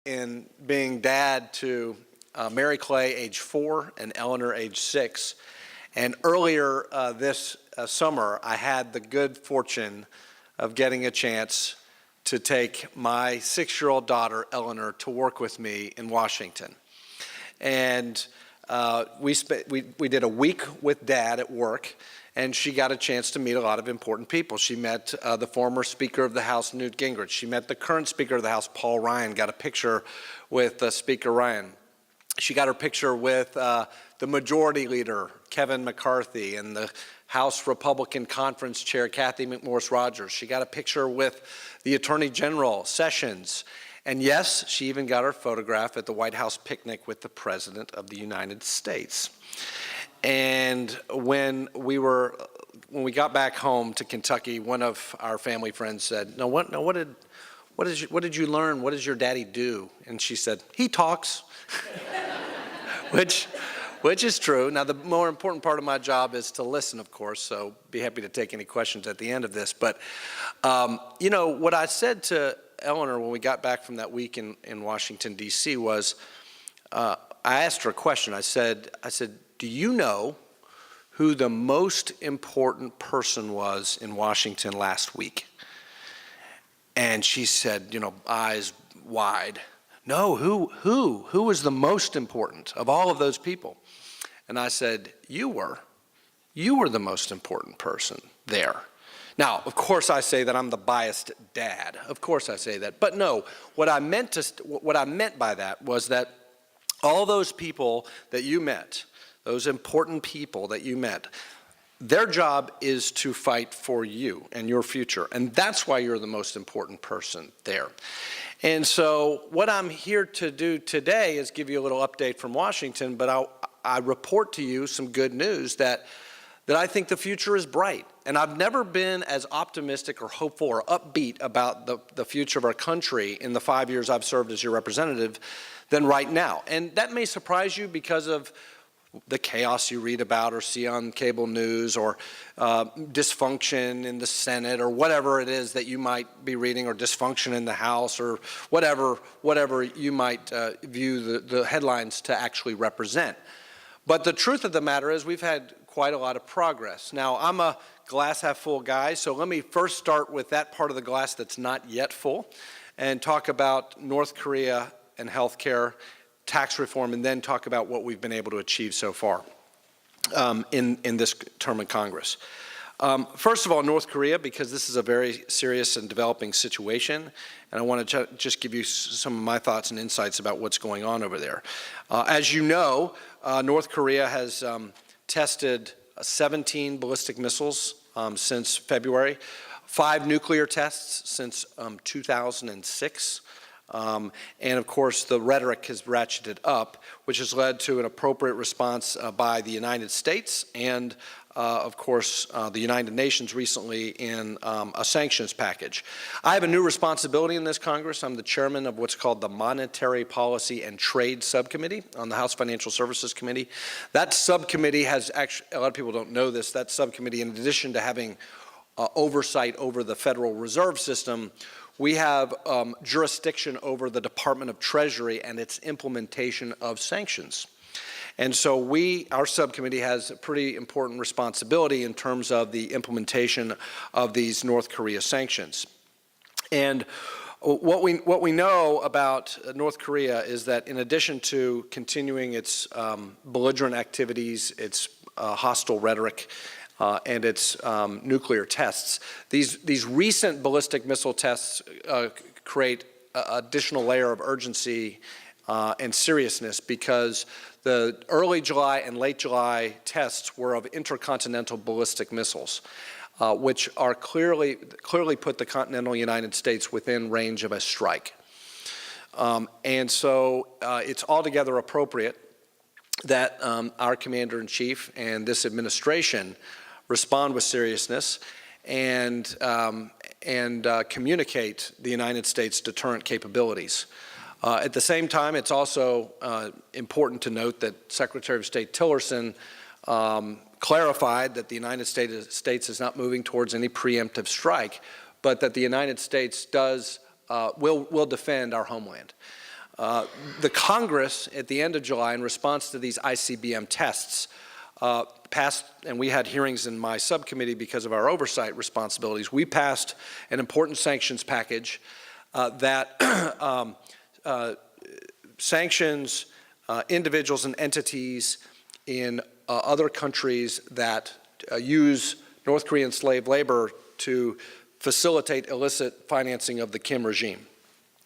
in being dad to Mary Clay, age 4, and Eleanor, age 6. And earlier this summer, I had the good fortune of getting a chance to take my 6-year-old daughter, Eleanor, to work with me in Washington. And we did a week with Dad at work, and she got a chance to meet a lot of important people. She met the former Speaker of the House, Newt Gingrich. She met the current Speaker of the House, Paul Ryan, got a picture with Speaker Ryan. She got her picture with the Majority Leader, Kevin McCarthy, and the House Republican Conference Chair, Kathy McMorris Rodgers. She got a picture with the Attorney General, Sessions. And yes, she even got her photograph at the White House picnic with the President of the United States. And when we got back home to Kentucky, one of our family friends said, what did you learn? What does your daddy do? And she said, he talks, which is true. Now, the more important part of my job is to listen, of course, so be happy to take any questions at the end of this. But, you know, what I said to Eleanor when we got back from that week in Washington, D.C. was, I asked her a question. I said, do you know who the most important person was in Washington last week? And she said, you know, eyes wide, no, who was the most important of all of those people? And I said, you were the most important person there. Now, of course I say that I'm the biased dad. Of course I say that. But no, what I meant by that was that all those people that you met, those important people that you met, their job is to fight for you and your future. And that's why you're the most important person there. And so what I'm here to do today is give you a little update from Washington, but I report to you some good news that I think the future is bright. And I've never been as optimistic or hopeful or upbeat about the future of our country in the 5 years I've served as your representative than right now. And that may surprise you because of the chaos you read about or see on cable news, or dysfunction in the Senate, or whatever it is that you might be reading, or dysfunction in the House, or whatever you might view the headlines to actually represent. But the truth of the matter is we've had quite a lot of progress. Now, I'm a glass half full guy, so let me first start with that part of the glass that's not yet full and talk about North Korea and healthcare, tax reform, and then talk about what we've been able to achieve so far in this term of Congress. First of all, North Korea, because this is a very serious and developing situation, and I want to just give you some of my thoughts and insights about what's going on over there. As you know, North Korea has tested 17 ballistic missiles since February, 5 nuclear tests since 2006. And of course, the rhetoric has ratcheted up, which has led to an appropriate response by the United States and, of course, the United Nations recently in a sanctions package. I have a new responsibility in this Congress. I'm the chairman of what's called the Monetary Policy and Trade Subcommittee on the House Financial Services Committee. That subcommittee has actually, a lot of people don't know this, that subcommittee, in addition to having oversight over the Federal Reserve System, we have jurisdiction over the Department of Treasury and its implementation of sanctions. And so our subcommittee has a pretty important responsibility in terms of the implementation of these North Korea sanctions. And what we know about North Korea is that in addition to continuing its belligerent activities, its hostile rhetoric, and its nuclear tests. These recent ballistic missile tests create an additional layer of urgency and seriousness, because the early July and late July tests were of intercontinental ballistic missiles, which are clearly put the continental United States within range of a strike. And so it's altogether appropriate that our Commander-in-Chief and this administration respond with seriousness and communicate the United States' deterrent capabilities. At the same time, it's also important to note that Secretary of State Tillerson clarified that the United States is not moving towards any preemptive strike, but that the United States will defend our homeland. The Congress, at the end of July, in response to these ICBM tests, passed, and we had hearings in my subcommittee because of our oversight responsibilities, we passed an important sanctions package that sanctions individuals and entities in other countries that use North Korean slave labor to facilitate illicit financing of the Kim regime.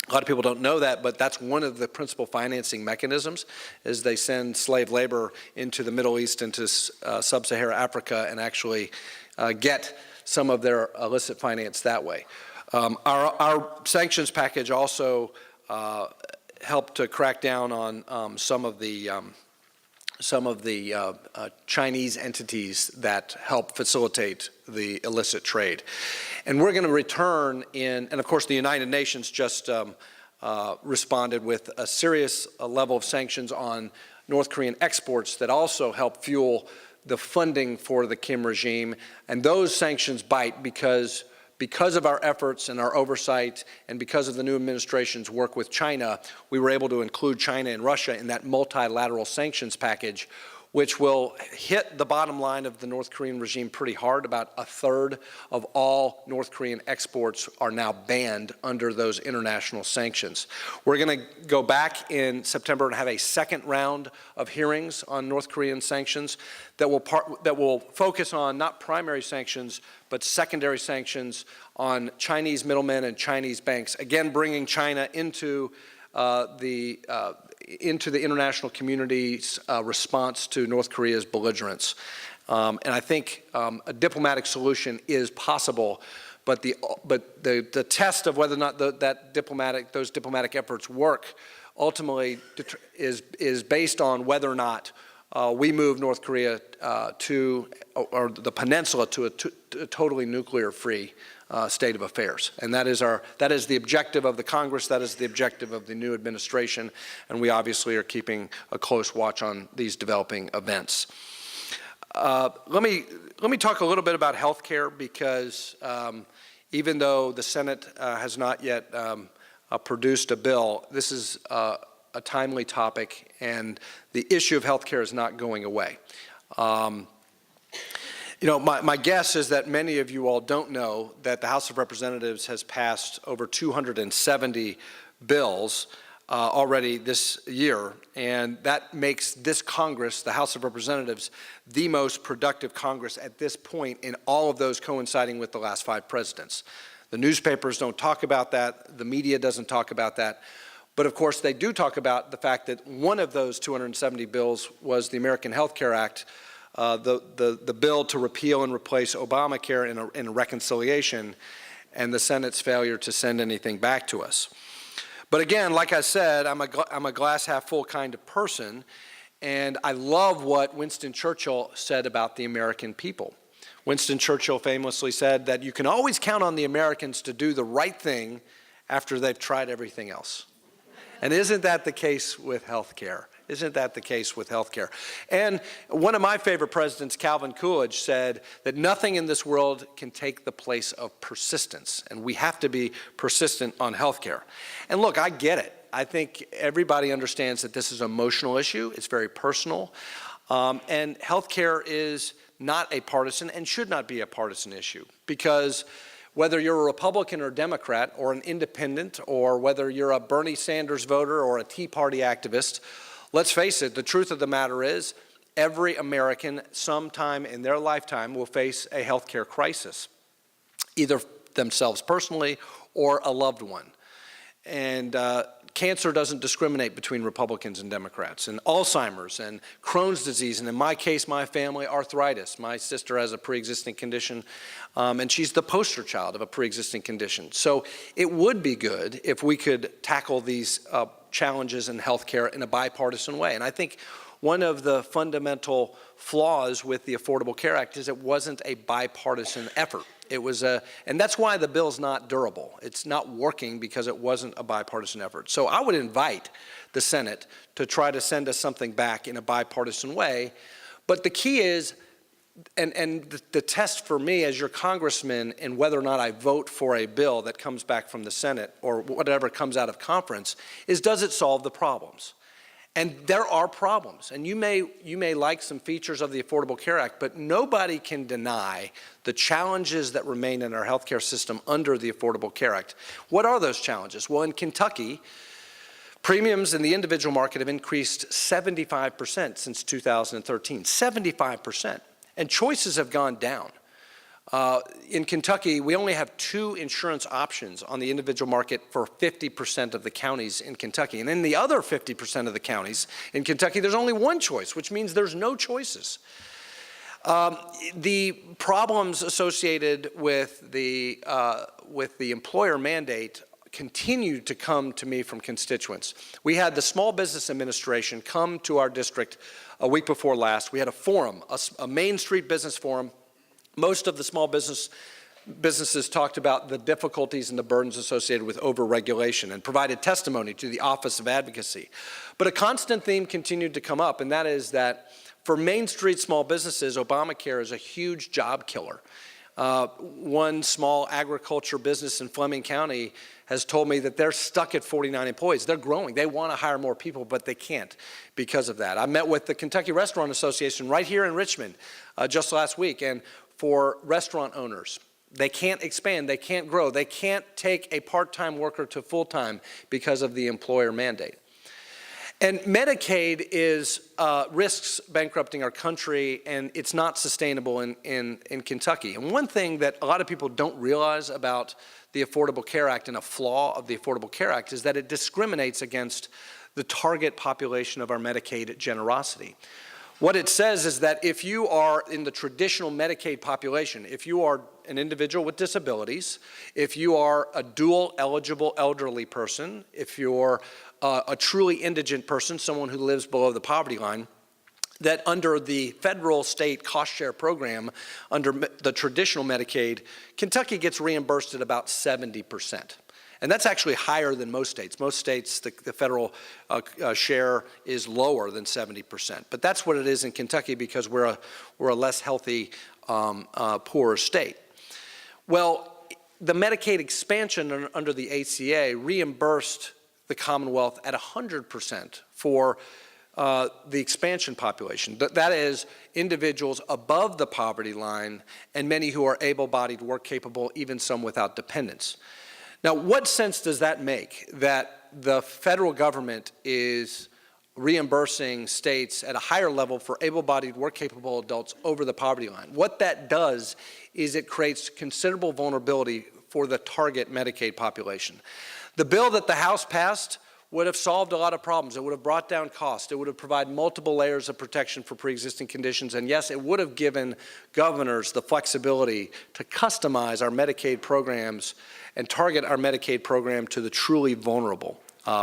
A lot of people don't know that, but that's one of the principal financing mechanisms, is they send slave labor into the Middle East, into sub-Saharan Africa, and actually get some of their illicit finance that way. Our sanctions package also helped to crack down on some of the Chinese entities that help facilitate the illicit trade. And we're going to return and of course the United Nations just responded with a serious level of sanctions on North Korean exports that also help fuel the funding for the Kim regime. And those sanctions bite because of our efforts and our oversight, and because of the new administration's work with China, we were able to include China and Russia in that multilateral sanctions package, which will hit the bottom line of the North Korean regime pretty hard. About a third of all North Korean exports are now banned under those international sanctions. We're going to go back in September and have a second round of hearings on North Korean sanctions that will focus on not primary sanctions, but secondary sanctions on Chinese middlemen and Chinese banks, again bringing China into the international community's response to North Korea's belligerence. And I think a diplomatic solution is possible, but the test of whether or not those diplomatic efforts work ultimately is based on whether or not we move North Korea or the peninsula to a totally nuclear-free state of affairs. And that is the objective of the Congress, that is the objective of the new administration, and we obviously are keeping a close watch on these developing events. Let me talk a little bit about health care, because even though the Senate has not yet produced a bill, this is a timely topic, and the issue of health care is not going away. You know, my guess is that many of you all don't know that the House of Representatives has passed over 270 bills already this year, and that makes this Congress, the House of Representatives, the most productive Congress at this point, in all of those coinciding with the last 5 presidents. The newspapers don't talk about that, the media doesn't talk about that, but of course they do talk about the fact that one of those 270 bills was the American Health Care Act, the bill to repeal and replace Obamacare in a reconciliation, and the Senate's failure to send anything back to us. But again, like I said, I'm a glass half full kind of person, and I love what Winston Churchill said about the American people. Winston Churchill famously said that you can always count on the Americans to do the right thing after they've tried everything else. And isn't that the case with health care? Isn't that the case with health care? And one of my favorite presidents, Calvin Coolidge, said that nothing in this world can take the place of persistence, and we have to be persistent on health care. And look, I get it. I think everybody understands that this is an emotional issue. It's very personal. And health care is not a partisan and should not be a partisan issue, because whether you're a Republican or Democrat or an independent, or whether you're a Bernie Sanders voter or a Tea Party activist, let's face it, the truth of the matter is every American sometime in their lifetime will face a health care crisis, either themselves personally or a loved one. And cancer doesn't discriminate between Republicans and Democrats, and Alzheimer's and Crohn's disease, and in my case, my family, arthritis. My sister has a pre-existing condition, and she's the poster child of a pre-existing condition. So it would be good if we could tackle these challenges in healthcare in a bipartisan way. And I think one of the fundamental flaws with the Affordable Care Act is it wasn't a bipartisan effort. It was and that's why the bill's not durable. It's not working because it wasn't a bipartisan effort. So I would invite the Senate to try to send us something back in a bipartisan way. But the key is the test for me as your congressman in whether or not I vote for a bill that comes back from the Senate or whatever comes out of conference is, does it solve the problems? And there are problems, and you may like some features of the Affordable Care Act, but nobody can deny the challenges that remain in our healthcare system under the Affordable Care Act. What are those challenges? Well, in Kentucky, premiums in the individual market have increased 75% since 2013, 75%, and choices have gone down. In Kentucky, we only have 2 insurance options on the individual market for 50% of the counties in Kentucky. And in the other 50% of the counties in Kentucky, there's only 1 choice, which means there's no choices. The problems associated with the employer mandate continue to come to me from constituents. We had the Small Business Administration come to our district a week before last. We had a forum, a Main Street business forum. Most of the small businesses talked about the difficulties and the burdens associated with overregulation and provided testimony to the Office of Advocacy. But a constant theme continued to come up, and that is that for Main Street small businesses, Obamacare is a huge job killer. One small agriculture business in Fleming County has told me that they're stuck at 49 employees. They're growing. They want to hire more people, but they can't because of that. I met with the Kentucky Restaurant Association right here in Richmond just last week, and for restaurant owners, they can't expand, they can't grow, they can't take a part-time worker to full-time because of the employer mandate. And Medicaid risks bankrupting our country, and it's not sustainable in Kentucky. And one thing that a lot of people don't realize about the Affordable Care Act and a flaw of the Affordable Care Act is that it discriminates against the target population of our Medicaid generosity. What it says is that if you are in the traditional Medicaid population, if you are an individual with disabilities, if you are a dual eligible elderly person, if you're a truly indigent person, someone who lives below the poverty line, that under the federal state cost share program, under the traditional Medicaid, Kentucky gets reimbursed at about 70%. And that's actually higher than most states. Most states, the federal share is lower than 70%. But that's what it is in Kentucky because we're a less healthy, poorer state. Well, the Medicaid expansion under the ACA reimbursed the Commonwealth at 100% for the expansion population. That is individuals above the poverty line and many who are able-bodied, work-capable, even some without dependents. Now, what sense does that make, that the federal government is reimbursing states at a higher level for able-bodied, work-capable adults over the poverty line? What that does is it creates considerable vulnerability for the target Medicaid population. The bill that the House passed would have solved a lot of problems. It would have brought down costs. It would have provided multiple layers of protection for pre-existing conditions. And yes, it would have given governors the flexibility to customize our Medicaid programs and target our Medicaid program to the truly vulnerable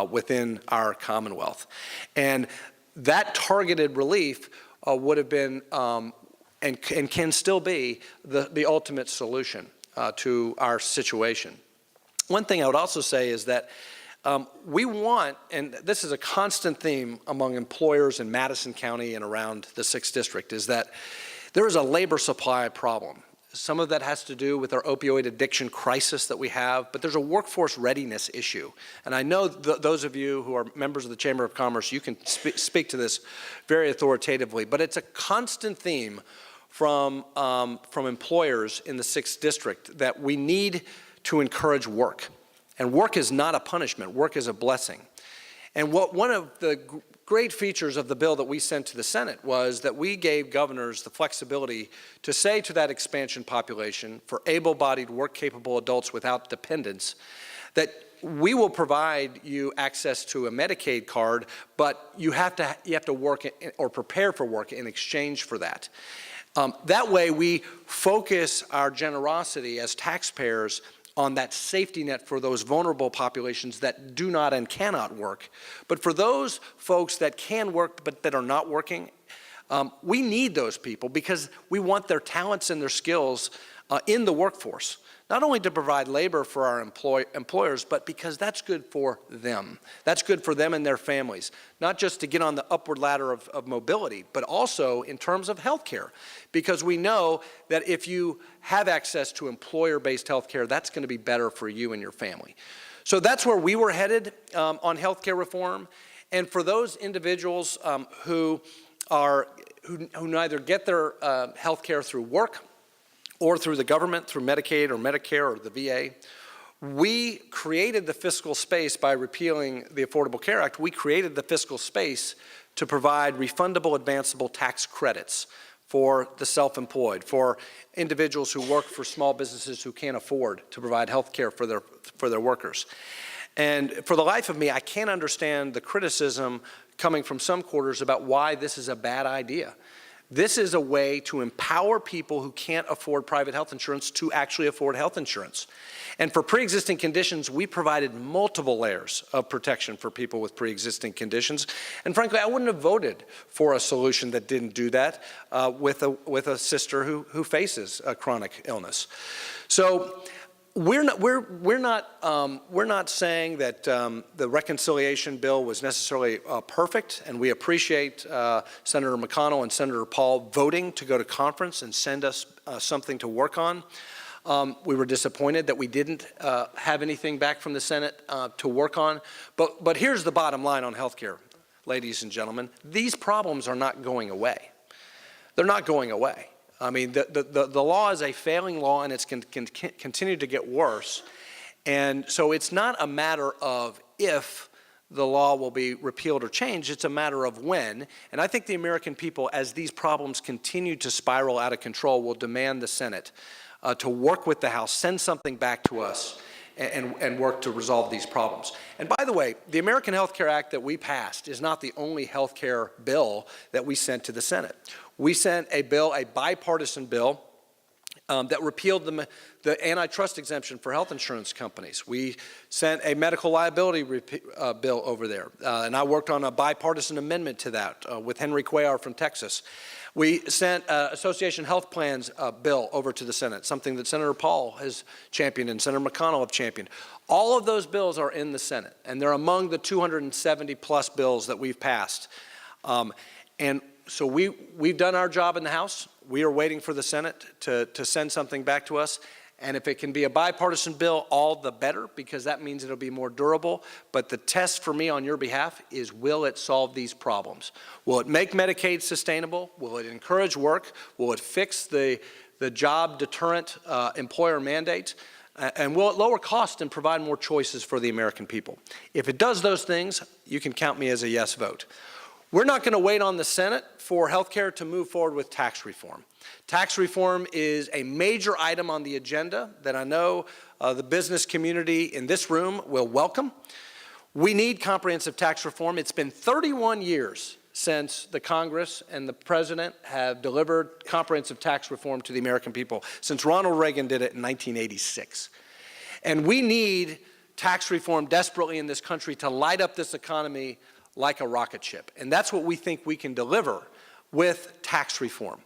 within our Commonwealth. And that targeted relief would have been and can still be the ultimate solution to our situation. One thing I would also say is that we want, and this is a constant theme among employers in Madison County and around the 6th District, is that there is a labor supply problem. Some of that has to do with our opioid addiction crisis that we have, but there's a workforce readiness issue. And I know those of you who are members of the Chamber of Commerce, you can speak to this very authoritatively, but it's a constant theme from employers in the 6th District that we need to encourage work. And work is not a punishment, work is a blessing. And one of the great features of the bill that we sent to the Senate was that we gave governors the flexibility to say to that expansion population, for able-bodied, work-capable adults without dependents, that we will provide you access to a Medicaid card, but you have to work or prepare for work in exchange for that. That way we focus our generosity as taxpayers on that safety net for those vulnerable populations that do not and cannot work. But for those folks that can work but that are not working, we need those people because we want their talents and their skills in the workforce. not only to provide labor for our employers, but because that's good for them. That's good for them and their families, not just to get on the upward ladder of mobility, but also in terms of health care, because we know that if you have access to employer-based health care, that's going to be better for you and your family. So that's where we were headed on health care reform. And for those individuals who neither get their health care through work or through the government, through Medicaid or Medicare or the VA, we created the fiscal space by repealing the Affordable Care Act. We created the fiscal space to provide refundable, advanceable tax credits for the self-employed, for individuals who work for small businesses who can't afford to provide health care for their workers. And for the life of me, I can't understand the criticism coming from some quarters about why this is a bad idea. This is a way to empower people who can't afford private health insurance to actually afford health insurance. And for pre-existing conditions, we provided multiple layers of protection for people with pre-existing conditions. And frankly, I wouldn't have voted for a solution that didn't do that with a sister who faces a chronic illness. So we're not saying that the reconciliation bill was necessarily perfect, and we appreciate Senator McConnell and Senator Paul voting to go to conference and send us something to work on. We were disappointed that we didn't have anything back from the Senate to work on. But here's the bottom line on health care, ladies and gentlemen. These problems are not going away. They're not going away. I mean, the law is a failing law, and it's continue to get worse. And so it's not a matter of if the law will be repealed or changed, it's a matter of when. And I think the American people, as these problems continue to spiral out of control, will demand the Senate to work with the House, send something back to us, and work to resolve these problems. And by the way, the American Health Care Act that we passed is not the only health care bill that we sent to the Senate. We sent a bill, a bipartisan bill, that repealed the antitrust exemption for health insurance companies. We sent a medical liability bill over there, and I worked on a bipartisan amendment to that with Henry Cuellar from Texas. We sent Association Health Plans bill over to the Senate, something that Senator Paul has championed and Senator McConnell have championed. All of those bills are in the Senate, and they're among the 270 plus bills that we've passed. And so we've done our job in the House. We are waiting for the Senate to send something back to us. And if it can be a bipartisan bill, all the better, because that means it'll be more durable. But the test for me on your behalf is, will it solve these problems? Will it make Medicaid sustainable? Will it encourage work? Will it fix the job deterrent employer mandate? And will it lower costs and provide more choices for the American people? If it does those things, you can count me as a yes vote. We're not going to wait on the Senate for health care to move forward with tax reform. Tax reform is a major item on the agenda that I know the business community in this room will welcome. We need comprehensive tax reform. It's been 31 years since the Congress and the President have delivered comprehensive tax reform to the American people, since Ronald Reagan did it in 1986. And we need tax reform desperately in this country to light up this economy like a rocket ship. And that's what we think we can deliver with tax reform.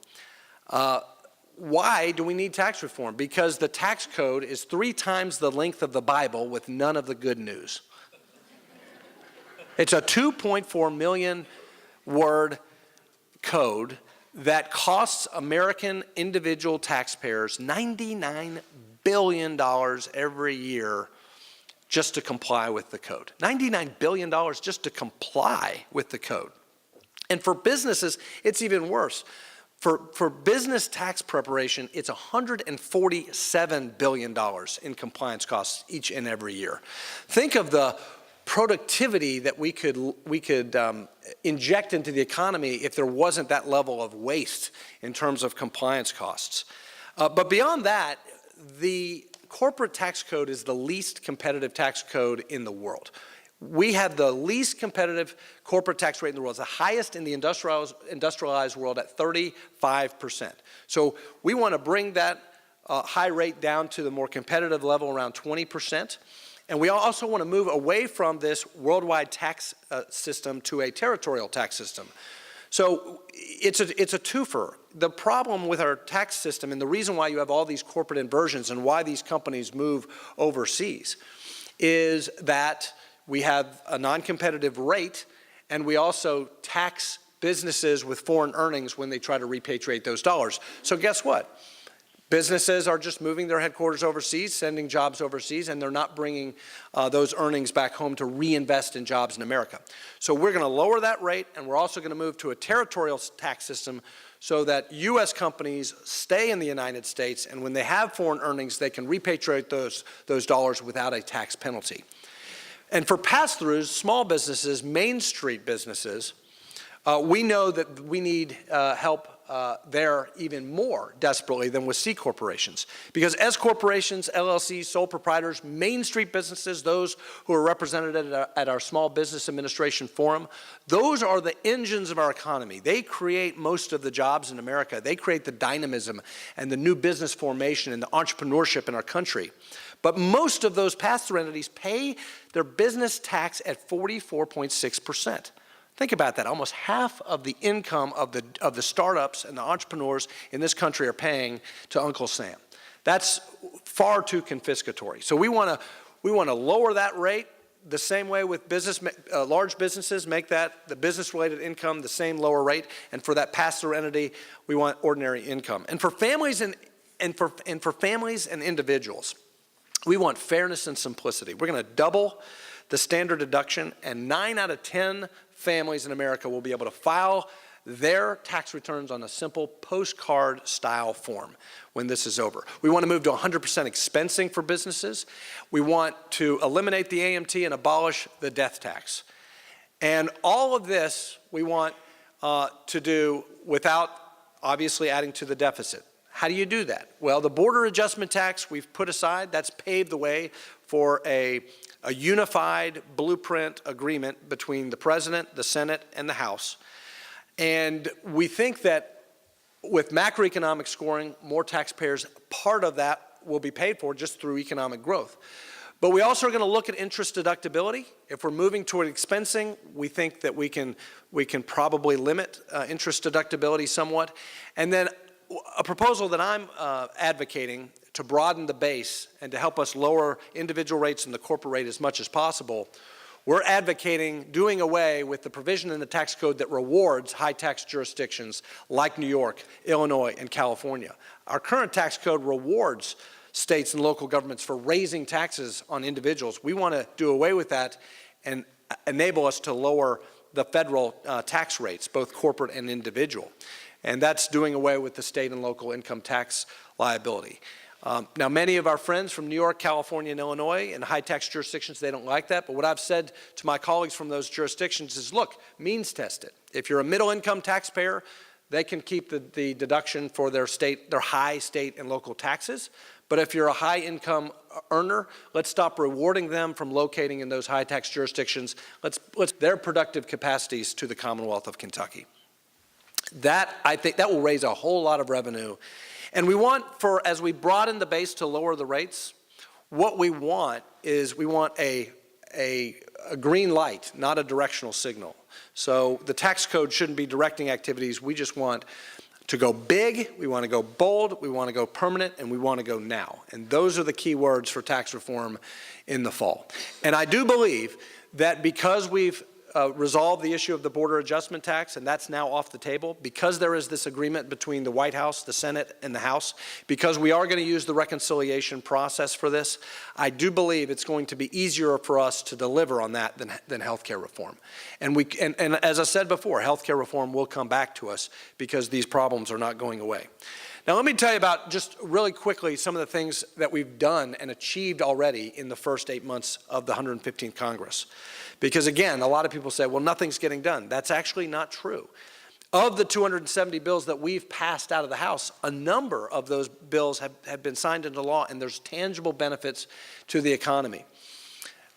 Why do we need tax reform? Because the tax code is 3 times the length of the Bible with none of the good news. It's a 2.4 million word code that costs American individual taxpayers $99 billion every year just to comply with the code. $99 billion just to comply with the code. And for businesses, it's even worse. For business tax preparation, it's $147 billion in compliance costs each and every year. Think of the productivity that we could inject into the economy if there wasn't that level of waste in terms of compliance costs. But beyond that, the corporate tax code is the least competitive tax code in the world. We have the least competitive corporate tax rate in the world. It's the highest in the industrialized world at 35%. So we want to bring that high rate down to the more competitive level around 20%. And we also want to move away from this worldwide tax system to a territorial tax system. So it's a twofer. The problem with our tax system, and the reason why you have all these corporate inversions and why these companies move overseas, is that we have a non-competitive rate, and we also tax businesses with foreign earnings when they try to repatriate those dollars. So guess what? Businesses are just moving their headquarters overseas, sending jobs overseas, and they're not bringing those earnings back home to reinvest in jobs in America. So we're going to lower that rate, and we're also going to move to a territorial tax system so that U.S. companies stay in the United States, and when they have foreign earnings, they can repatriate those dollars without a tax penalty. And for pass-throughs, small businesses, Main Street businesses, we know that we need help there even more desperately than with C corporations. Because S corporations, LLCs, sole proprietors, Main Street businesses, those who are represented at our Small Business Administration Forum, those are the engines of our economy. They create most of the jobs in America. They create the dynamism and the new business formation and the entrepreneurship in our country. But most of those pass-through entities pay their business tax at 44.6%. Think about that. Almost half of the income of the startups and the entrepreneurs in this country are paying to Uncle Sam. That's far too confiscatory. So we want to lower that rate the same way with large businesses, make that the business-related income the same lower rate, and for that pass-through entity, we want ordinary income. And for families and for families and individuals, we want fairness and simplicity. We're going to double the standard deduction, and 9 out of 10 families in America will be able to file their tax returns on a simple postcard-style form when this is over. We want to move to 100% expensing for businesses. We want to eliminate the AMT and abolish the death tax. And all of this we want to do without obviously adding to the deficit. How do you do that? Well, the border adjustment tax we've put aside. That's paved the way for a unified blueprint agreement between the President, the Senate, and the House. And we think that with macroeconomic scoring, more taxpayers, part of that will be paid for just through economic growth. But we also are going to look at interest deductibility. If we're moving toward expensing, we think that we can probably limit interest deductibility somewhat. And then a proposal that I'm advocating to broaden the base and to help us lower individual rates and the corporate rate as much as possible, we're advocating doing away with the provision in the tax code that rewards high tax jurisdictions like New York, Illinois, and California. Our current tax code rewards states and local governments for raising taxes on individuals. We want to do away with that and enable us to lower the federal tax rates, both corporate and individual. And that's doing away with the state and local income tax liability. Now, many of our friends from New York, California, and Illinois and high tax jurisdictions, they don't like that. But what I've said to my colleagues from those jurisdictions is, look, means test it. If you're a middle income taxpayer, they can keep the deduction for their high state and local taxes. But if you're a high income earner, let's stop rewarding them from locating in those high tax jurisdictions. Let's their productive capacities to the Commonwealth of Kentucky. That, I think, that will raise a whole lot of revenue. And we want, as we broaden the base to lower the rates, what we want is we want a green light, not a directional signal. So the tax code shouldn't be directing activities. We just want to go big, we want to go bold, we want to go permanent, and we want to go now. And those are the key words for tax reform in the fall. And I do believe that because we've resolved the issue of the border adjustment tax, and that's now off the table, because there is this agreement between the White House, the Senate, and the House, because we are going to use the reconciliation process for this, I do believe it's going to be easier for us to deliver on that than health care reform. And as I said before, health care reform will come back to us because these problems are not going away. Now let me tell you about, just really quickly, some of the things that we've done and achieved already in the first 8 months of the 115th Congress. Because again, a lot of people say, well, nothing's getting done. That's actually not true. Of the 270 bills that we've passed out of the House, a number of those bills have been signed into law, and there's tangible benefits to the economy.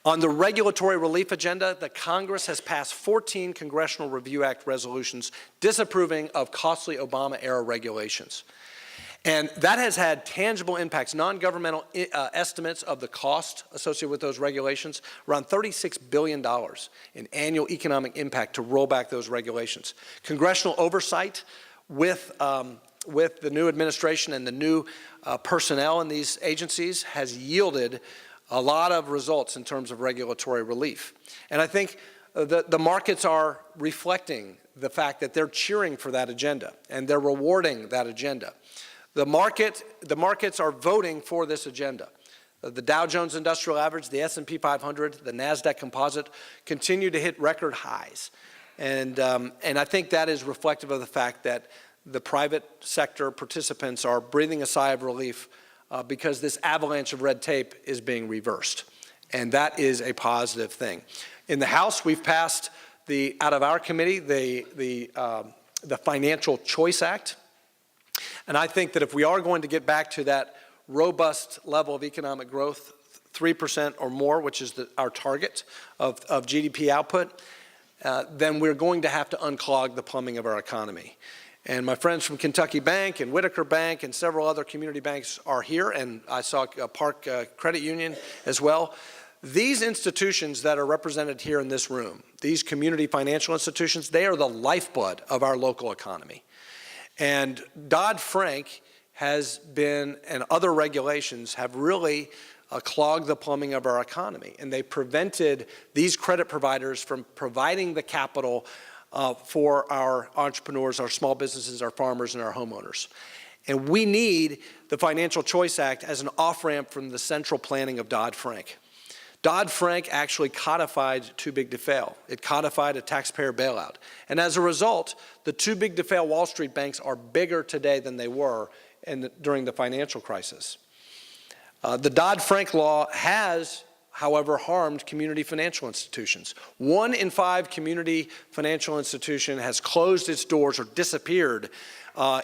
On the regulatory relief agenda, the Congress has passed 14 Congressional Review Act resolutions disapproving of costly Obama-era regulations. And that has had tangible impacts, non-governmental estimates of the cost associated with those regulations, around $36 billion in annual economic impact to roll back those regulations. Congressional oversight with the new administration and the new personnel in these agencies has yielded a lot of results in terms of regulatory relief. And I think the markets are reflecting the fact that they're cheering for that agenda and they're rewarding that agenda. The markets are voting for this agenda. The Dow Jones Industrial Average, the S&P 500, the NASDAQ Composite continue to hit record highs. And I think that is reflective of the fact that the private sector participants are breathing a sigh of relief because this avalanche of red tape is being reversed. And that is a positive thing. In the House, we've passed out of our committee, the Financial Choice Act. And I think that if we are going to get back to that robust level of economic growth, 3% or more, which is our target of GDP output, then we're going to have to unclog the plumbing of our economy. And my friends from Kentucky Bank and Whitaker Bank and several other community banks are here, and I saw Park Credit Union as well. These institutions that are represented here in this room, these community financial institutions, they are the lifeblood of our local economy. And Dodd-Frank has been, and other regulations have really clogged the plumbing of our economy. And they prevented these credit providers from providing the capital for our entrepreneurs, our small businesses, our farmers, and our homeowners. And we need the Financial Choice Act as an off-ramp from the central planning of Dodd-Frank. Dodd-Frank actually codified too big to fail. It codified a taxpayer bailout. And as a result, the too big to fail Wall Street banks are bigger today than they were during the financial crisis. The Dodd-Frank law has, however, harmed community financial institutions. 1 in 5 community financial institution has closed its doors or disappeared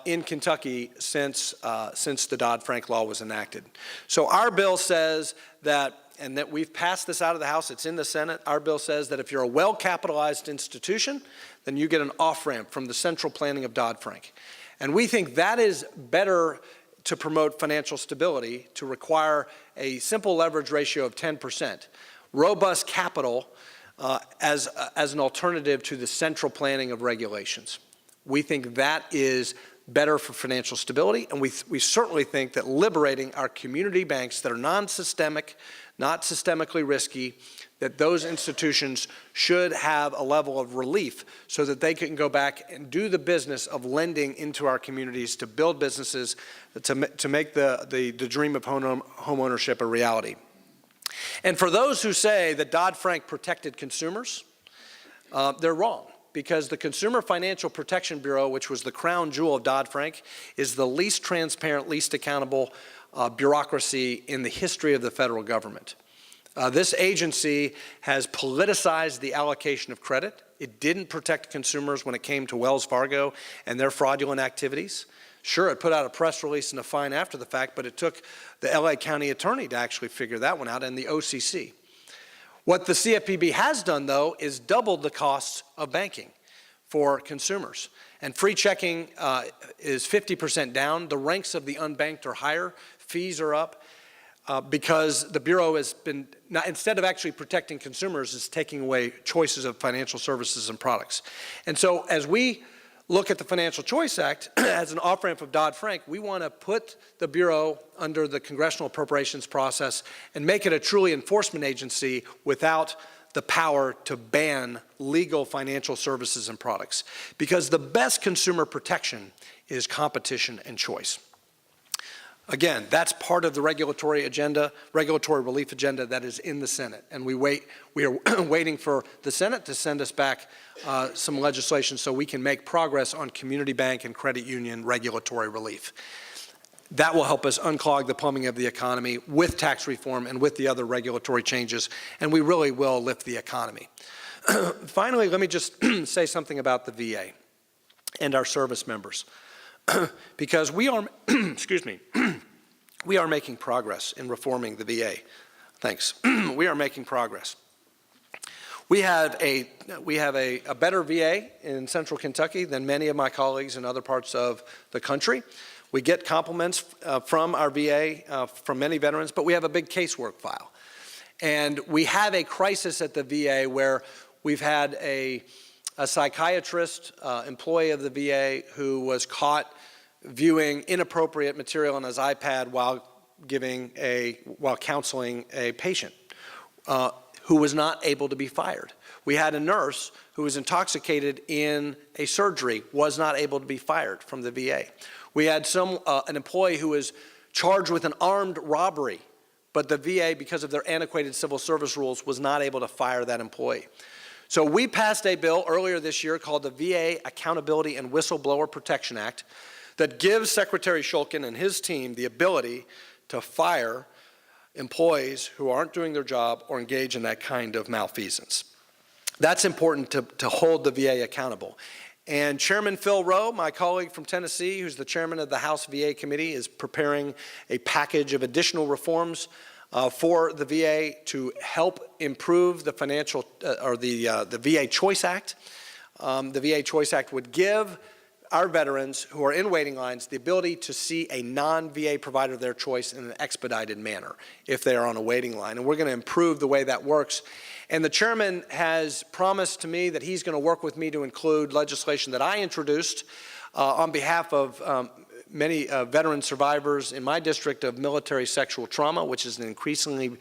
in Kentucky since the Dodd-Frank law was enacted. So our bill says that, and that we've passed this out of the House, it's in the Senate, our bill says that if you're a well-capitalized institution, then you get an off-ramp from the central planning of Dodd-Frank. And we think that is better to promote financial stability, to require a simple leverage ratio of 10%, robust capital as an alternative to the central planning of regulations. We think that is better for financial stability, and we certainly think that liberating our community banks that are non-systemic, not systemically risky, that those institutions should have a level of relief so that they can go back and do the business of lending into our communities to build businesses, to make the dream of home ownership a reality. And for those who say that Dodd-Frank protected consumers, they're wrong. Because the Consumer Financial Protection Bureau, which was the crown jewel of Dodd-Frank, is the least transparent, least accountable bureaucracy in the history of the federal government. This agency has politicized the allocation of credit. It didn't protect consumers when it came to Wells Fargo and their fraudulent activities. Sure, it put out a press release and a fine after the fact, but it took the LA County Attorney to actually figure that one out, and the OCC. What the CFPB has done, though, is doubled the costs of banking for consumers. And free checking is 50% down. The ranks of the unbanked are higher. Fees are up because the Bureau has been, instead of actually protecting consumers, is taking away choices of financial services and products. And so as we look at the Financial Choice Act as an off-ramp of Dodd-Frank, we want to put the Bureau under the congressional appropriations process and make it a truly enforcement agency without the power to ban legal financial services and products. Because the best consumer protection is competition and choice. Again, that's part of the regulatory agenda, regulatory relief agenda that is in the Senate. And we are waiting for the Senate to send us back some legislation so we can make progress on community bank and credit union regulatory relief. That will help us unclog the plumbing of the economy with tax reform and with the other regulatory changes, and we really will lift the economy. Finally, let me just say something about the VA and our service members. Because we are, excuse me, we are making progress in reforming the VA. Thanks. We are making progress. We have a better VA in central Kentucky than many of my colleagues in other parts of the country. We get compliments from our VA, from many veterans, but we have a big casework file. And we have a crisis at the VA where we've had a psychiatrist, employee of the VA, who was caught viewing inappropriate material on his iPad while counseling a patient, who was not able to be fired. We had a nurse who was intoxicated in a surgery, was not able to be fired from the VA. We had an employee who was charged with an armed robbery, but the VA, because of their antiquated civil service rules, was not able to fire that employee. So we passed a bill earlier this year called the VA Accountability and Whistleblower Protection Act that gives Secretary Shulkin and his team the ability to fire employees who aren't doing their job or engage in that kind of malfeasance. That's important to hold the VA accountable. And Chairman Phil Rowe, my colleague from Tennessee, who's the chairman of the House VA Committee, is preparing a package of additional reforms for the VA to help improve the financial, the VA Choice Act. The VA Choice Act would give our veterans who are in waiting lines the ability to see a non-VA provider of their choice in an expedited manner if they are on a waiting line. And we're going to improve the way that works. And the chairman has promised to me that he's going to work with me to include legislation that I introduced on behalf of many veteran survivors in my district of military sexual trauma, which is an increasingly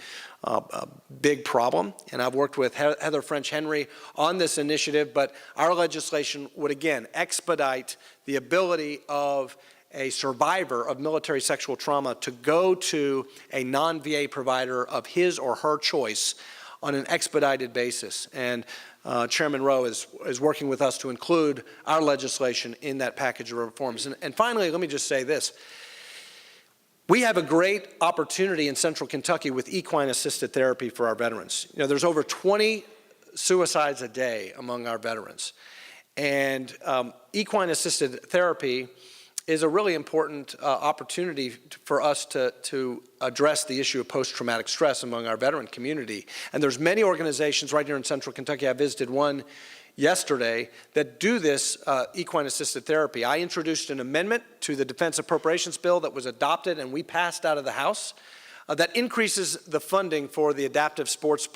big problem. And I've worked with Heather French Henry on this initiative, but our legislation would again expedite the ability of a survivor of military sexual trauma to go to a non-VA provider of his or her choice on an expedited basis. And Chairman Rowe is working with us to include our legislation in that package of reforms. And finally, let me just say this. We have a great opportunity in Central Kentucky with equine assisted therapy for our veterans. You know, there's over 20 suicides a day among our veterans. And equine assisted therapy is a really important opportunity for us to address the issue of post-traumatic stress among our veteran community. And there's many organizations right here in Central Kentucky, I visited one yesterday, that do this equine-assisted therapy. I introduced an amendment to the Defense Appropriations bill that was adopted and we passed out of the House that increases the funding for the adaptive sports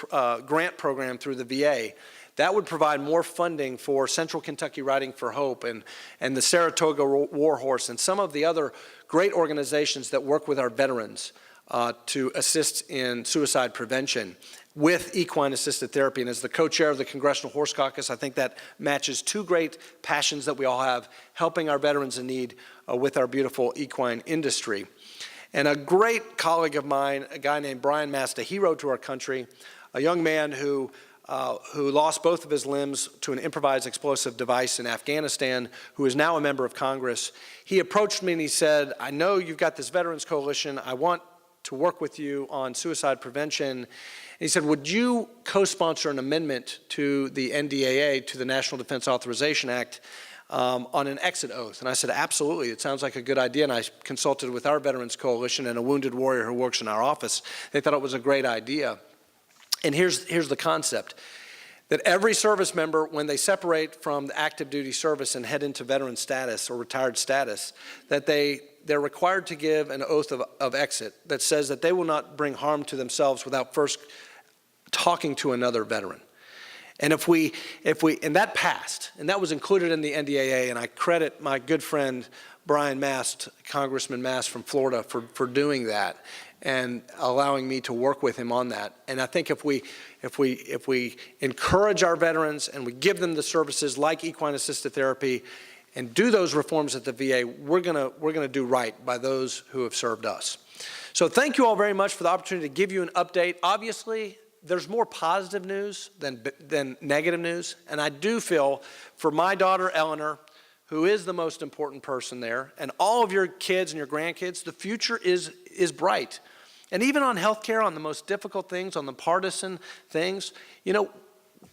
grant program through the VA. That would provide more funding for Central Kentucky Riding for Hope and the Saratoga War Horse and some of the other great organizations that work with our veterans to assist in suicide prevention with equine-assisted therapy. And as the co-chair of the Congressional Horse Caucus, I think that matches two great passions that we all have, helping our veterans in need with our beautiful equine industry. And a great colleague of mine, a guy named Brian Mast, a hero to our country, a young man who lost both of his limbs to an improvised explosive device in Afghanistan, who is now a member of Congress. He approached me and he said, I know you've got this Veterans Coalition. I want to work with you on suicide prevention. And he said, would you co-sponsor an amendment to the NDAA, to the National Defense Authorization Act, on an exit oath? And I said, absolutely, it sounds like a good idea. And I consulted with our Veterans Coalition and a wounded warrior who works in our office. They thought it was a great idea. And here's the concept, that every service member, when they separate from the active duty service and head into veteran status or retired status, that they're required to give an oath of exit that says that they will not bring harm to themselves without first talking to another veteran. And and that passed, and that was included in the NDAA, and I credit my good friend Brian Mast, Congressman Mast from Florida, for doing that and allowing me to work with him on that. And I think if we encourage our veterans and we give them the services like equine-assisted therapy and do those reforms at the VA, we're gonna do right by those who have served us. So thank you all very much for the opportunity to give you an update. Obviously, there's more positive news than negative news, and I do feel for my daughter Eleanor, who is the most important person there, and all of your kids and your grandkids, the future is bright. And even on healthcare, on the most difficult things, on the partisan things, you know,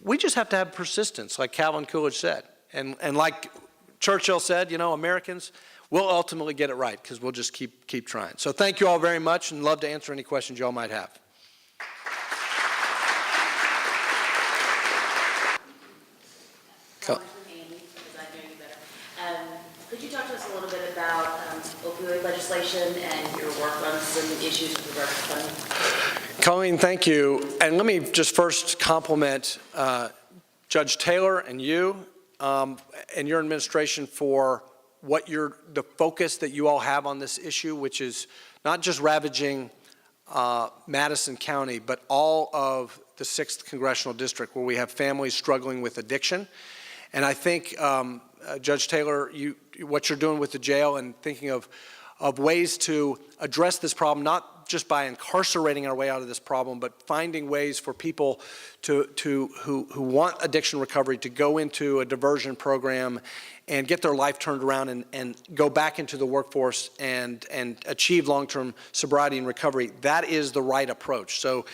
we just have to have persistence, like Calvin Coolidge said. And like Churchill said, you know, Americans, we'll ultimately get it right because we'll just keep trying. So thank you all very much, and love to answer any questions you all might have. Congressman Amy, because I know you better. Could you talk to us a little bit about opioid legislation and your work on some issues with regard to funding? Colleen, thank you. And let me just first compliment Judge Taylor and you and your administration for the focus that you all have on this issue, which is not just ravaging Madison County, but all of the 6th Congressional District, where we have families struggling with addiction. And I think, Judge Taylor, what you're doing with the jail and thinking of ways to address this problem, not just by incarcerating our way out of this problem, but finding ways for people who want addiction recovery to go into a diversion program and get their life turned around and go back into the workforce and achieve long-term sobriety and recovery. That is the right approach. So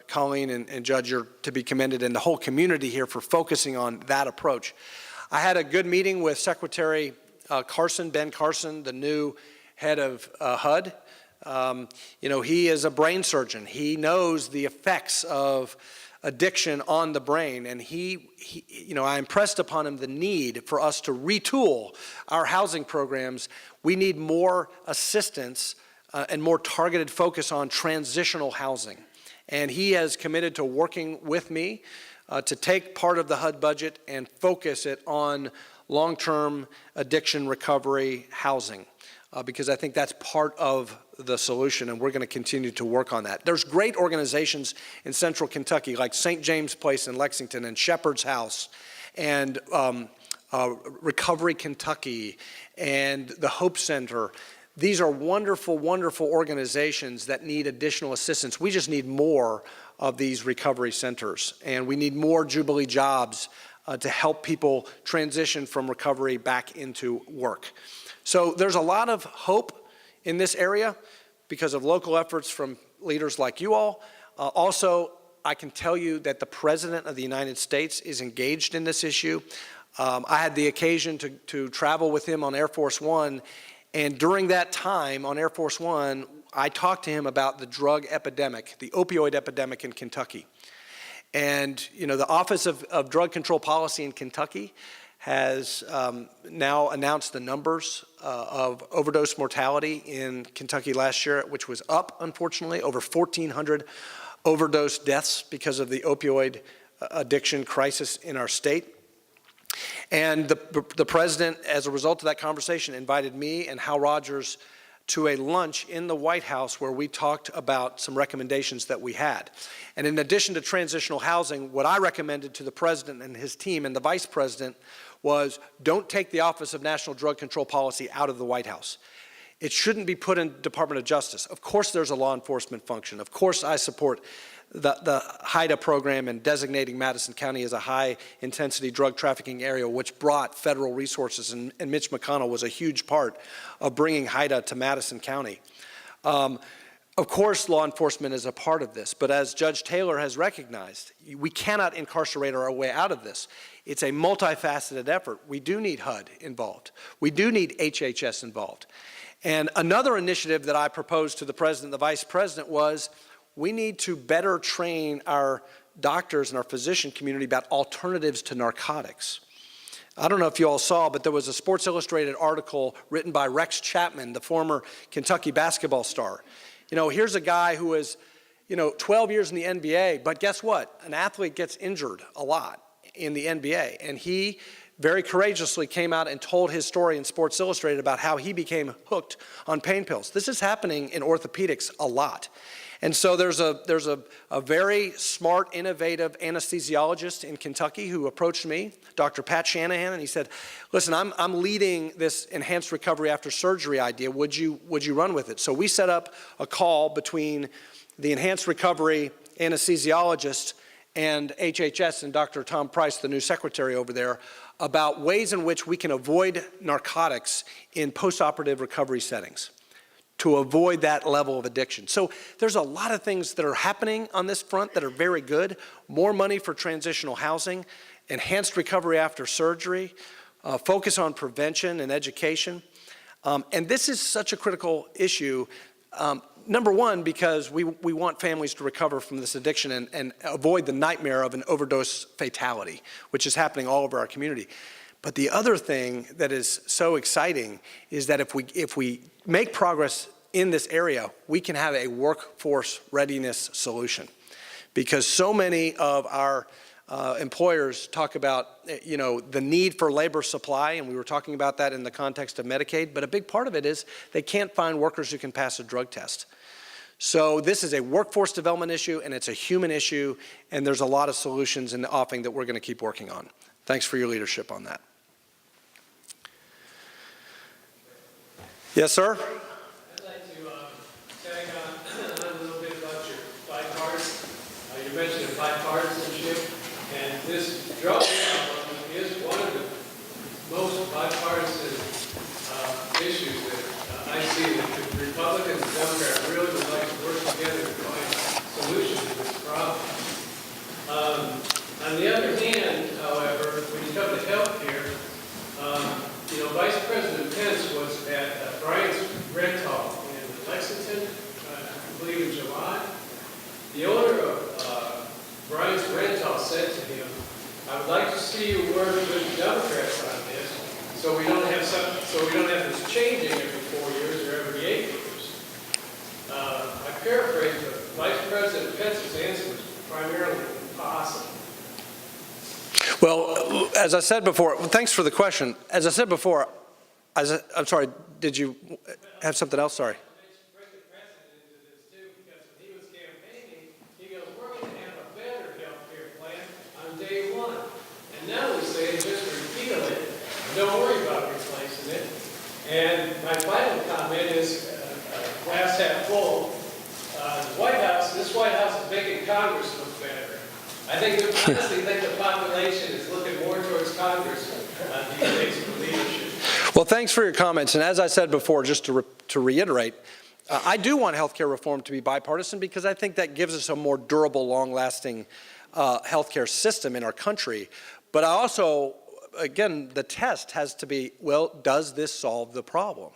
Colleen and Judge, you're to be commended, and the whole community here for focusing on that approach. I had a good meeting with Secretary Ben Carson, the new head of HUD. He is a brain surgeon. He knows the effects of addiction on the brain, and I impressed upon him the need for us to retool our housing programs. We need more assistance and more targeted focus on transitional housing. And he has committed to working with me to take part of the HUD budget and focus it on long-term addiction recovery housing, because I think that's part of the solution, and we're going to continue to work on that. There's great organizations in central Kentucky like St. James Place in Lexington and Shepherd's House and Recovery Kentucky and the Hope Center. These are wonderful, wonderful organizations that need additional assistance. We just need more of these recovery centers, and we need more Jubilee jobs to help people transition from recovery back into work. So there's a lot of hope in this area because of local efforts from leaders like you all. Also, I can tell you that the President of the United States is engaged in this issue. I had the occasion to travel with him on Air Force One, and during that time on Air Force One, I talked to him about the drug epidemic, the opioid epidemic in Kentucky. And the Office of Drug Control Policy in Kentucky has now announced the numbers of overdose mortality in Kentucky last year, which was up, unfortunately, over 1,400 overdose deaths because of the opioid addiction crisis in our state. And the President, as a result of that conversation, invited me and Hal Rogers to a lunch in the White House where we talked about some recommendations that we had. And in addition to transitional housing, what I recommended to the President and his team and the Vice President was don't take the Office of National Drug Control Policy out of the White House. It shouldn't be put in Department of Justice. Of course there's a law enforcement function. Of course I support the HIDA program and designating Madison County as a high-intensity drug trafficking area, which brought federal resources, and Mitch McConnell was a huge part of bringing HIDA to Madison County. Of course, law enforcement is a part of this, but as Judge Taylor has recognized, we cannot incarcerate our way out of this. It's a multifaceted effort. We do need HUD involved. We do need HHS involved. And another initiative that I proposed to the President and the Vice President was we need to better train our doctors and our physician community about alternatives to narcotics. I don't know if you all saw, but there was a Sports Illustrated article written by Rex Chapman, the former Kentucky basketball star. Here's a guy who is, 12 years in the NBA, but guess what? An athlete gets injured a lot in the NBA, and he very courageously came out and told his story in Sports Illustrated about how he became hooked on pain pills. This is happening in orthopedics a lot. And so there's a very smart, innovative anesthesiologist in Kentucky who approached me, Dr. Pat Shanahan, and he said, listen, I'm leading this enhanced recovery after surgery idea. Would you run with it? So we set up a call between the enhanced recovery anesthesiologist and HHS and Dr. Tom Price, the new secretary over there, about ways in which we can avoid narcotics in postoperative recovery settings, to avoid that level of addiction. So there's a lot of things that are happening on this front that are very good. More money for transitional housing, enhanced recovery after surgery, focus on prevention and education. And this is such a critical issue, number one, because we want families to recover from this addiction and avoid the nightmare of an overdose fatality, which is happening all over our community. But the other thing that is so exciting is that if we make progress in this area, we can have a workforce readiness solution. Because so many of our employers talk about, the need for labor supply, and we were talking about that in the context of Medicaid, but a big part of it is they can't find workers who can pass a drug test. So this is a workforce development issue, and it's a human issue, and there's a lot of solutions in the offing that we're going to keep working on. Thanks for your leadership on that. Yes, sir? I'd like to tag on a little bit about your bipartisan. You mentioned bipartisanship, and this drug problem is one of the most bipartisan issues that I see that the Republicans and Democrats really would like to work together to find solutions to this problem. On the other hand, however, when you come to health care, Vice President Pence was at Bryant's Rental in Lexington, I believe in July. The owner of Bryant's Rental said to him, "I would like to see you work with the Democrats on this, so we don't have this changing every 4 years or every 8 years." I paraphrase, but Vice President Pence's answer was primarily impossible. Well, as I said before, thanks for the question. As I said before, I'm sorry, did you have something else? Sorry. Bring the president into this too, because when he was campaigning, he goes, "We're going to have a better health care plan on day one." And now we say just repeal it, don't worry about replacing it. And my final comment is, glass half full, this White House is making Congress look better. I honestly think the population is looking more towards Congress these days for leadership. Well, thanks for your comments. And as I said before, just to reiterate, I do want healthcare reform to be bipartisan because I think that gives us a more durable, long-lasting healthcare system in our country. But I also, again, the test has to be, well, does this solve the problem?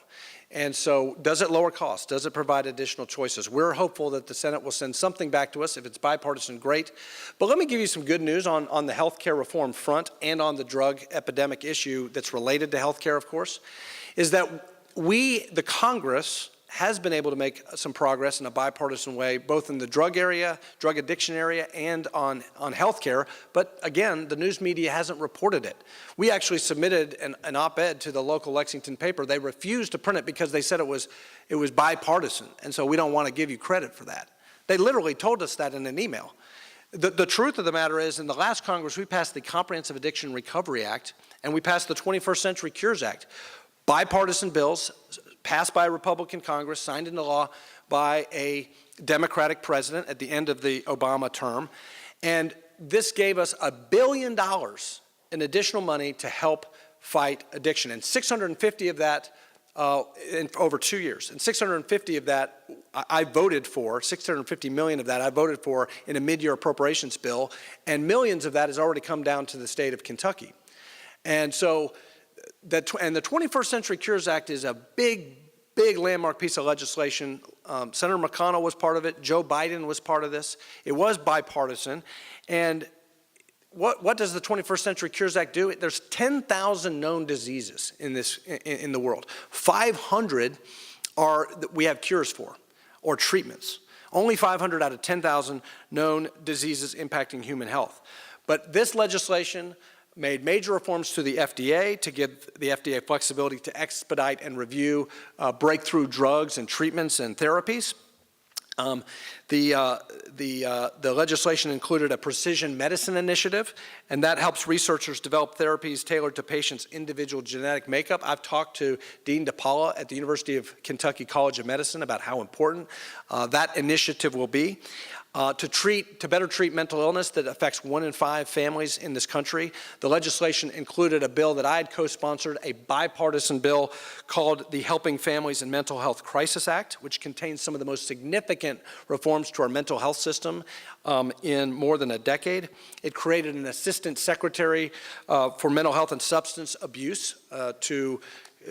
And so does it lower costs? Does it provide additional choices? We're hopeful that the Senate will send something back to us. If it's bipartisan, great. But let me give you some good news on the health care reform front and on the drug epidemic issue that's related to health care, of course, is that the Congress, has been able to make some progress in a bipartisan way, both in the drug area, drug addiction area, and on health care. But again, the news media hasn't reported it. We actually submitted an op-ed to the local Lexington paper. They refused to print it because they said it was bipartisan, and so we don't want to give you credit for that. They literally told us that in an email. The truth of the matter is, in the last Congress, we passed the Comprehensive Addiction Recovery Act, and we passed the 21st Century Cures Act. Bipartisan bills passed by a Republican Congress, signed into law by a Democratic president at the end of the Obama term. And this gave us $1 billion in additional money to help fight addiction. And 650 of that in over 2 years. And 650 of that I voted for, 650 million of that I voted for in a mid-year appropriations bill. And millions of that has already come down to the state of Kentucky. And so, the 21st Century Cures Act is a big landmark piece of legislation. Senator McConnell was part of it. Joe Biden was part of this. It was bipartisan. And what does the 21st Century Cures Act do? There's 10,000 known diseases in the world. 500 we have cures for, or treatments. Only 500 out of 10,000 known diseases impacting human health. But this legislation made major reforms to the FDA to give the FDA flexibility to expedite and review breakthrough drugs and treatments and therapies. The legislation included a precision medicine initiative, and that helps researchers develop therapies tailored to patients' individual genetic makeup. I've talked to Dean DePaula at the University of Kentucky College of Medicine about how important that initiative will be. To better treat mental illness that affects 1 in 5 families in this country. The legislation included a bill that I had co-sponsored, a bipartisan bill called the Helping Families in Mental Health Crisis Act, which contains some of the most significant reforms to our mental health system in more than a decade. It created an assistant secretary for mental health and substance abuse to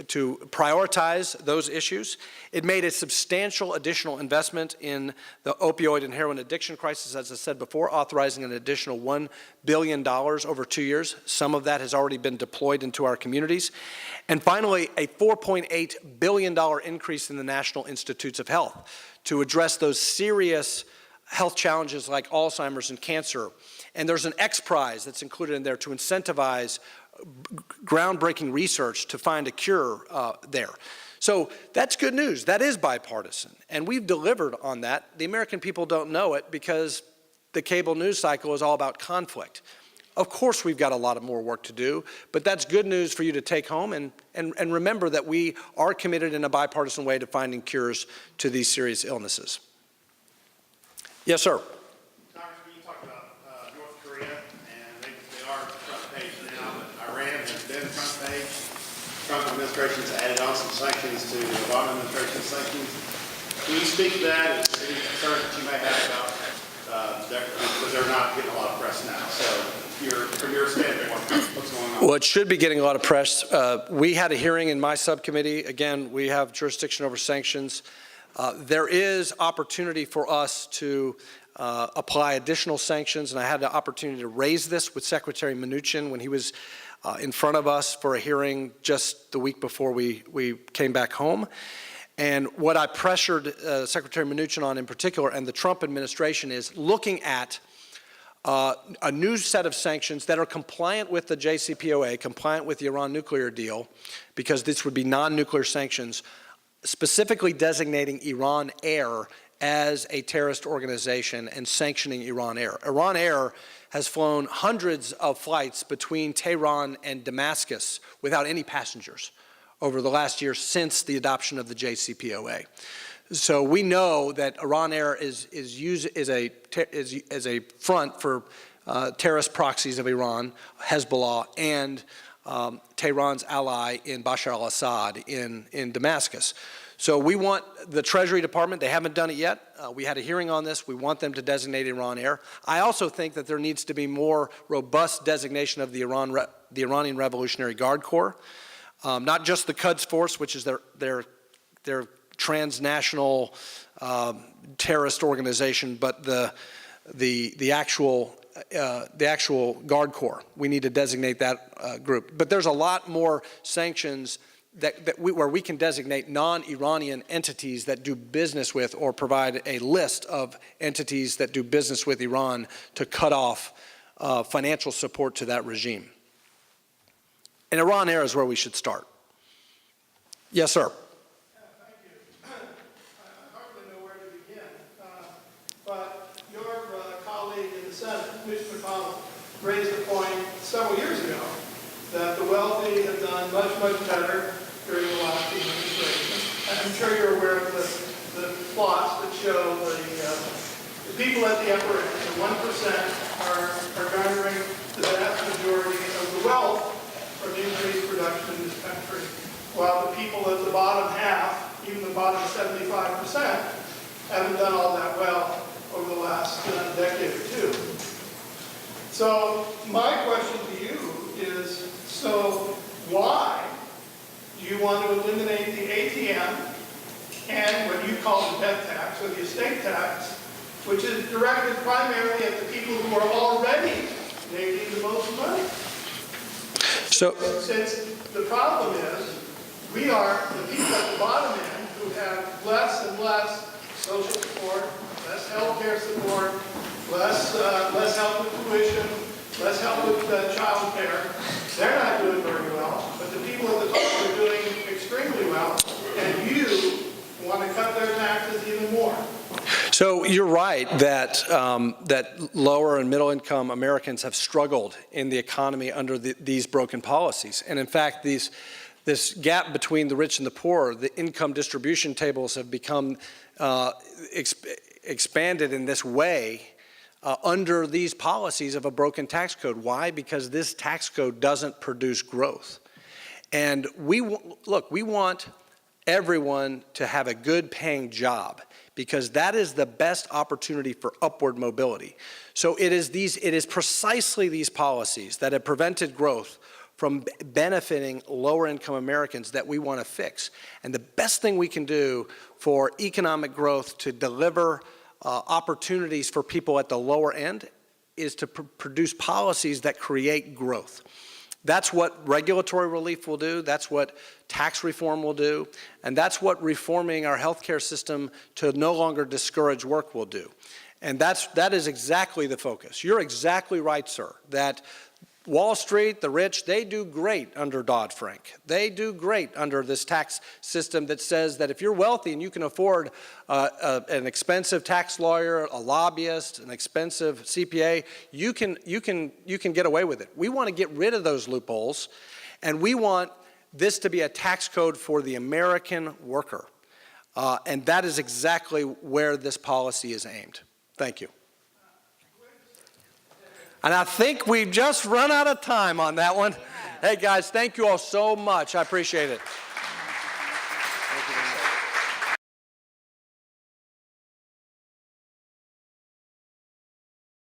prioritize those issues. It made a substantial additional investment in the opioid and heroin addiction crisis, as I said before, authorizing an additional $1 billion over 2 years. Some of that has already been deployed into our communities. And finally, a $4.8 billion increase in the National Institutes of Health to address those serious health challenges like Alzheimer's and cancer. And there's an X Prize that's included in there to incentivize groundbreaking research to find a cure there. So that's good news. That is bipartisan. And we've delivered on that. The American people don't know it because the cable news cycle is all about conflict. Of course, we've got a lot of more work to do, but that's good news for you to take home. And remember that we are committed in a bipartisan way to finding cures to these serious illnesses. Yes, sir. Congressman, you talked about North Korea, and they are front page now, but Iran has been front page. Trump administration has added on some sanctions to the Obama administration sanctions. Can you speak to that? Is there any concerns that you may have about because they're not getting a lot of press now? So from your standpoint, what's going on? Well, it should be getting a lot of press. We had a hearing in my subcommittee. Again, we have jurisdiction over sanctions. There is opportunity for us to apply additional sanctions, and I had the opportunity to raise this with Secretary Mnuchin when he was in front of us for a hearing just the week before we came back home. And what I pressured Secretary Mnuchin on in particular and the Trump administration is looking at a new set of sanctions that are compliant with the JCPOA, compliant with the Iran nuclear deal, because this would be non-nuclear sanctions, specifically designating Iran Air as a terrorist organization and sanctioning Iran Air. Iran Air has flown hundreds of flights between Tehran and Damascus without any passengers over the last year since the adoption of the JCPOA. So we know that Iran Air is used as a front for terrorist proxies of Iran, Hezbollah, and Tehran's ally in Bashar al-Assad in Damascus. So we want the Treasury Department, they haven't done it yet. We had a hearing on this. We want them to designate Iran Air. I also think that there needs to be more robust designation of the Iranian Revolutionary Guard Corps, not just the Quds Force, which is their transnational terrorist organization, but the actual Guard Corps. We need to designate that group. But there's a lot more sanctions where we can designate non-Iranian entities that do business with or provide a list of entities that do business with Iran to cut off financial support to that regime. And Iran Air is where we should start. Yes, sir. Thank you. I hardly know where to begin, but your colleague in the Senate, Mitch McConnell, raised the point several years ago that the wealthy have done much, much better during the last administration. I'm sure you're aware of the plots that show the people at the upper end, the 1%, are garnering the vast majority of the wealth from increased production in this country, while the people at the bottom half, even the bottom 75%, haven't done all that well over the last decade or two. So my question to you is, so why do you want to eliminate the ATM and what you call the death tax or the estate tax, which is directed primarily at the people who are already making the most money? So, since the problem is, we are the people at the bottom end who have less and less social support, less health care support, less help with tuition, less help with child care. They're not doing very well, but the people at the top are doing extremely well, and you want to cut their taxes even more. So you're right that that lower and middle income Americans have struggled in the economy under these broken policies. And in fact, this gap between the rich and the poor, the income distribution tables have become expanded in this way under these policies of a broken tax code. Why? Because this tax code doesn't produce growth. And we want everyone to have a good paying job, because that is the best opportunity for upward mobility. So it is precisely these policies that have prevented growth from benefiting lower-income Americans that we want to fix. And the best thing we can do for economic growth to deliver opportunities for people at the lower end is to produce policies that create growth. That's what regulatory relief will do. That's what tax reform will do. And that's what reforming our healthcare system to no longer discourage work will do. And that is exactly the focus. You're exactly right, sir, that Wall Street, the rich, they do great under Dodd-Frank. They do great under this tax system that says that if you're wealthy and you can afford an expensive tax lawyer, a lobbyist, an expensive CPA, you can get away with it. We want to get rid of those loopholes, and we want this to be a tax code for the American worker. And that is exactly where this policy is aimed. Thank you. And I think we've just run out of time on that one. Hey, guys, thank you all so much. I appreciate it.